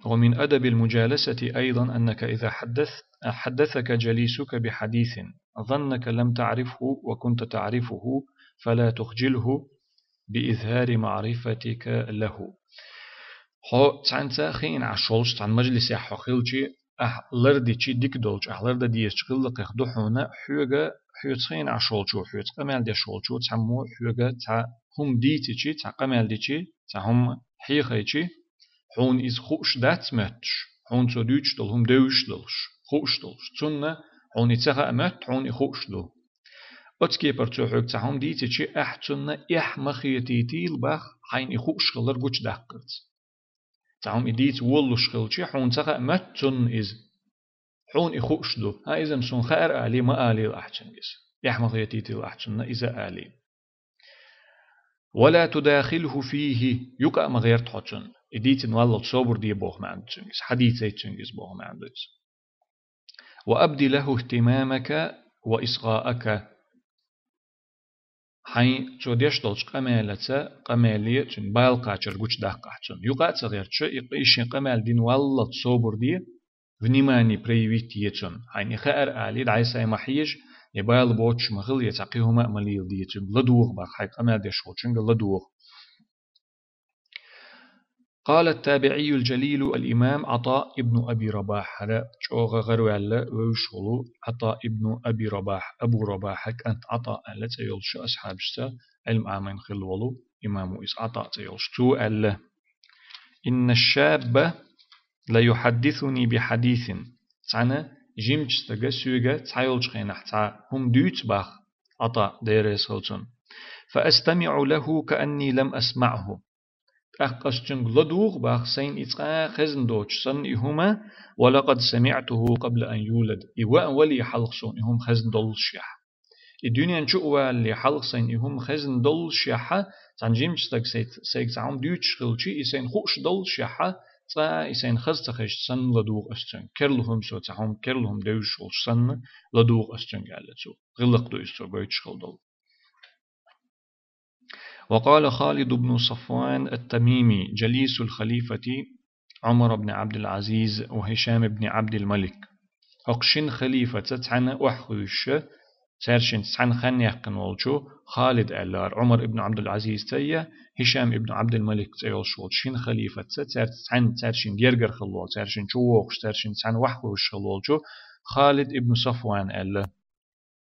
ومن أدب المجالسة أيضا أنك إذا حدثك جليسك بحديث ظنك لم تعرفه وكنت تعرفه فلا تخجله بإظهار معرفتك له. هو تعنتا خين عشولش عن مجلس حخيلشي لردي تشي ديك دولش لرد دي يشغل قخدوحونا حوغا حوتخين عشولشو حوت قمال دي شولشو تعمو حوغا تا هم ديتي تشي تا قمال دي تشي تا هم حيخي تشي حون إز خوش دات متش حون تو دوش دل هم دوش دلش خوش دلش تسنة حون إتساها أمت حون إخوش دل أتكي برتو حوغ تا هم ديتي تشي أحتسنة إح مخيتيتيل باخ حين إخوش غلر قوش داقرت تعم إديت ولش خلشي حون تخا متن إز حون إخوش دو ها إذا مسون خير آلي ما آلي الأحسن إز يحمل يتيتي الأحسن إذا آلي ولا تداخله فيه يقع مغير تحسن إديت والله صبر دي بوه ما عندش حديث إز بوه ما عندش وأبدي له اهتمامك وإصغاءك حين توديش دولش قمالة قمالية تن بالقاچر قوش داقاچن يقع تغيرش إيشين قمال دين والله تصوبر دي ونماني بريويتيتن حين إخير آلي دعيسا محيج يبال بوش مغل يتاقيهما مليل ديتن لدوغ باق حيث قمال دي شوچنگ لدوغ. قال التابعي الجليل الإمام عطاء ابن أبي رباح هذا شوغ غروالة ويشغلو عطاء ابن أبي رباح أبو رباح كانت عطاء ألا تيولش أصحاب شتا علم آمين خلولو إمامو إس عطاء تيولش تو ألا إن الشاب لا يحدثني بحديث تعنا جيمش تغا سوغا تايولش خينح تا هم دوت باخ عطاء ديريس هلتون فأستمع له كأني لم أسمعه أخشن لدوغ باخسين إتقا خزن دوش سن إهما ولقد سمعته قبل أن يولد إيواء ولي حلقسون إهم خزن دولشيح الدنيا نشوء اللي حلقسين إهم خزن دولشيحة تنجيم تستك سيك تعم ديوش خلشي إسين خوش دولشيحة تا إسين خزتخش سن لدوغ أستن كرلهم سو تعم كرلهم دوش سن لدوغ أستن قالتو غلق دو إستو بيتش خلدل. وقال خالد بن صفوان التميمي جليس الخليفة عمر بن عبد العزيز وهشام بن عبد الملك أقشن خليفة تتعن وحخوش سارشن تتعن خان يحقن والجو خالد ألار عمر بن عبد العزيز تيا هشام بن عبد الملك تيولشول شين خليفة تتعن تارشن ديرجر خلوال تارشن جووخش تارشن تتعن وحخوش خلوالجو خالد بن صفوان ألا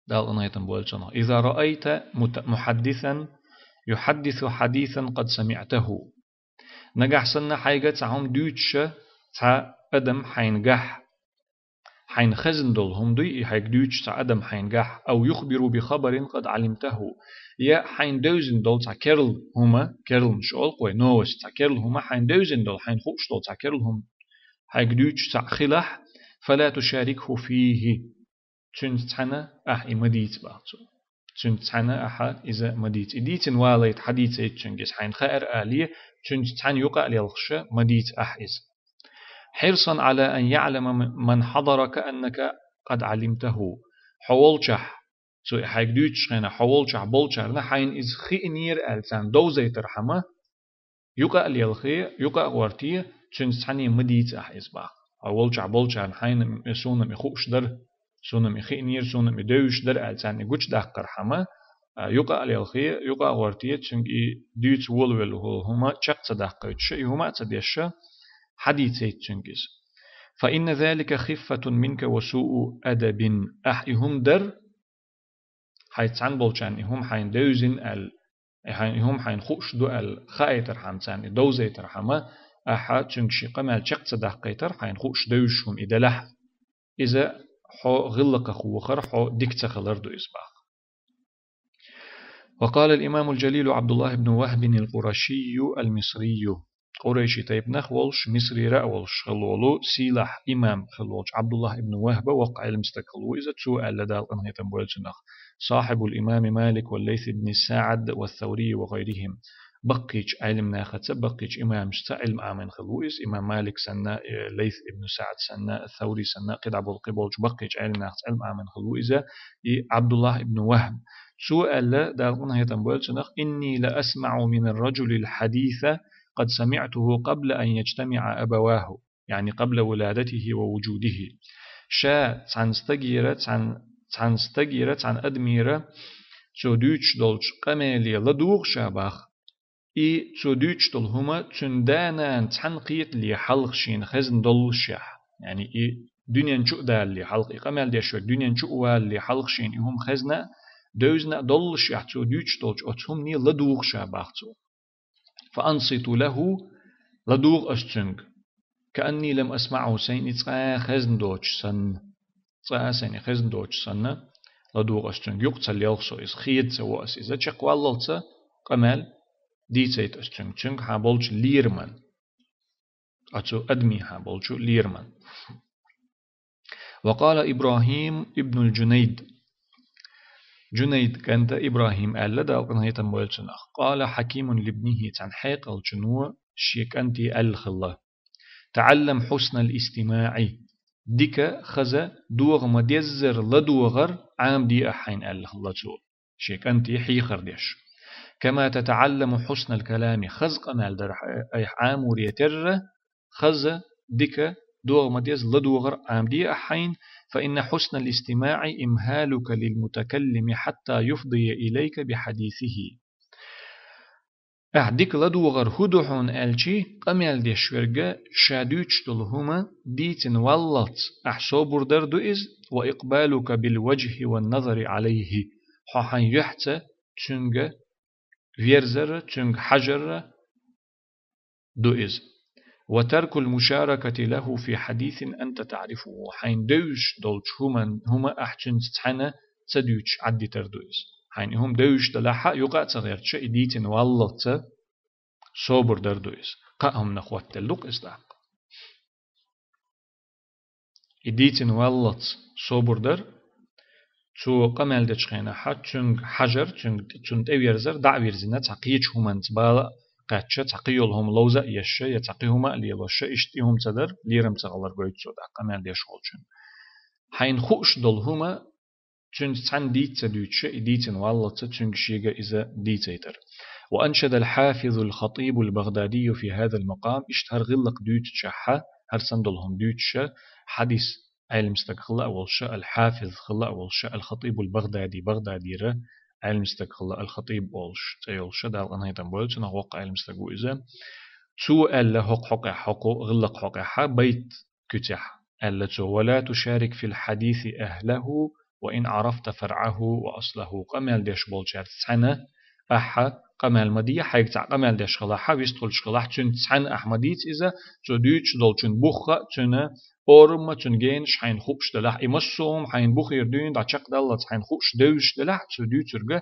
دال أنايتن بولجنا إذا رأيت محدثا يحدث حديثا قد سمعته نجح سنة حاجة تعهم دوتش تا أدم حينجح حين خزن دول هم دوي حاج دوتش تا أدم حينجح أو يخبر بخبر قد علمته يا حين دوزن دول تا كيرل هما كيرل مش ألقوي نوس تا كيرل هما حين دوزن دول حين خوش دول تا كيرل هم حاج دوتش تا خلاح فلا تشاركه فيه تنتحنا إمديت باعتو تنتحنا أحد إذا مديت إديتن واليت حديث تنجس حين خير آلية تنتحن يقع للخش مديت أحيز حرصا على أن يعلم من حضر كأنك قد علمته حولشح سو حيك دوتش خينا حولشح بولشر نحين إز خينير ألسان دوزي ترحمه يقع للخي يقع ورتي تنتحني مديت أحيز باق حولشح بولشر حين سونا مخوش در سونا مخينير سونا مدوش در ألسان يقوش داقر حما يقع للخي يقع ورتي تنجي دوت ولول هما تشق تداقيتش هما تديش حديثي تنجز فإن ذلك خفة منك وسوء أدب أحيهم در حيث عن بولشان هم حين دوزن هم حين خوش دو خايتر حمتان دوزيتر حما أحا تنشي قمال شق تداقيتر حين خوش دوشهم إدلح إذا حو غلق خوخر حو ديكت خلر دو إسباق. وقال الإمام الجليل عبد الله بن وهب القرشي المصري قريشي طيب نخولش مصري رأولش خلولو سيلح إمام خلولش عبد الله بن وهب وقع المستقلو إذا تسوء لدال أنه تنبولتنخ صاحب الإمام مالك والليث بن سعد والثوري وغيرهم بقيج علم ناخت بقيج إمام علم آمن خلوئز إمام مالك سنة ليث بن سعد سنة الثوري سنة قد عبد القبولج بقيج علم ناخت علم آمن خلوئز عبد الله بن وهب سؤال دارون هيتم بولتنخ إني لأسمع من الرجل الحديث قد سمعته قبل أن يجتمع أبواه يعني قبل ولادته ووجوده شا عن استجيرت عن أدميرة تودوش دولش قمالي لدوغ شابخ تودوش دول هما تندانا تحنقيت لي حلق شين خزن دول شح يعني دنيا نشوء دال لي حلق قمال دي شو دنيا نشوء وال لي حلق شين هم خزنا دوزنا دول شح تودوش دولش أتهم ني لدوغ شابخ فأنصتوا له لدوغ أستنج كأني لم أسمعه سين خزن دوش سن سين خزن دوش سن لدوغ أستنج يقتل يلخصو إس خيد سواس إذا تشق والله قمال دي سيت أستنج تشنج حابولش ليرمن أتو أدمي حابولش ليرمن وقال إبراهيم ابن الجنيد جنيد كانت إبراهيم ألا دالقنا هيتم قال حكيم لابنه تن حيقل جنوة شيك أنت الخلا تعلم حسن الاستماع ديك خزا دوغ مديزر لدوغر عام دي أحين الخلا تول شيك أنت حيخر ديش كما تتعلم حسن الكلام خز قمال در أي عام وريتر خزا ديك دوغ مديز لدوغر عام دي أحين فإن حسن الاستماع إمهالك للمتكلم حتى يفضي إليك بحديثه أعدك لدوغر هدوحون ألشي قمال دي شورغا شادوش دلهما ديتن واللت أحصابر دردو إز وإقبالك بالوجه والنظر عليه ححن يحت تنغ فيرزر تنغ حجر دو إز وترك المشاركة له في حديث أنت تعرفه حين دوش دولش هما أحسن تحنا تدوش عدي تردويس حين هم دوش دلحا يقع تغيرتش إديتن والله صبر دردويس قاهم نخوات تلوك إصداق إديتن والله صبر در تو قمال دشخينا حتشنج حجر تشنج أويرزر دعويرزنا تقيش هما تبالا قاتشة تقيولهم لوزا يشة يتقيهما ليلوشة اشتيهم تدر ليرم تغلر قويت سودا قمال ديش خولشن حين خوش دلهما تشنج تان ديت تدوتشة إديتن والله تشنج شيغا إذا ديتيتر وأنشد الحافظ الخطيب البغدادي في هذا المقام اشتهر غلق دوتشة هرسن دلهم دوتشة حديث علم استقخلا أول شاء الحافظ خلا أول شاء الخطيب البغدادي بغدادي ره علم استقخلا الخطيب أولش تيولش دال أنا هيتم بولش نحوق علم استقو إذا تو ألا حق غلق حق بيت كتح ألا تو ولا تشارك في الحديث أهله وإن عرفت فرعه وأصله قمال ديش بولشات سنة أحا قمال مدية حيك تع قمال ديش خلاحا ويستخل شخلاح تن سنة أحمديت إذا تو دوش دولشن بوخة تنه أورما تنجينش حين خوش دلح إمسهم حين بخير دين دا شق دلت حين خوش دوش دلح تسودو ترجع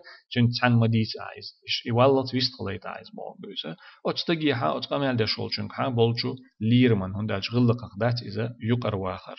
تن مديت عايز إيش إيوالله تويست خليت عايز بول بيسا أتستجيها أتقامل ده شغل شنك ها بولشو ليرمن هنداش غلق قدات إذا يقر واخر